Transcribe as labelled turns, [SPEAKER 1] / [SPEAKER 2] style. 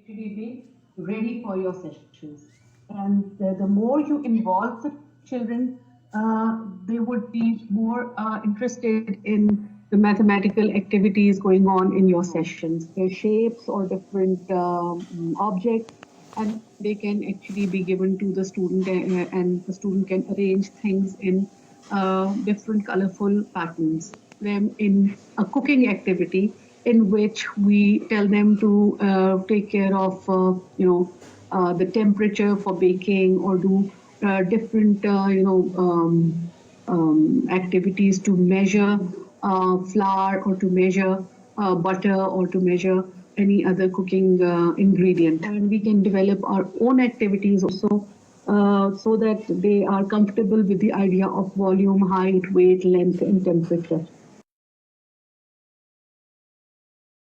[SPEAKER 1] be ready for your sessions. And the more you involve the children, they would be more interested in the mathematical activities going on in your sessions. Their shapes or different objects, and they can actually be given to the student, and the student can arrange things in different colorful patterns. Them in a cooking activity in which we tell them to take care of the temperature for baking, or do different activities to measure flour, or to measure butter, or to measure any other cooking ingredient. And we can develop our own activities also, so that they are comfortable with the idea of volume, height, weight, length, and temperature.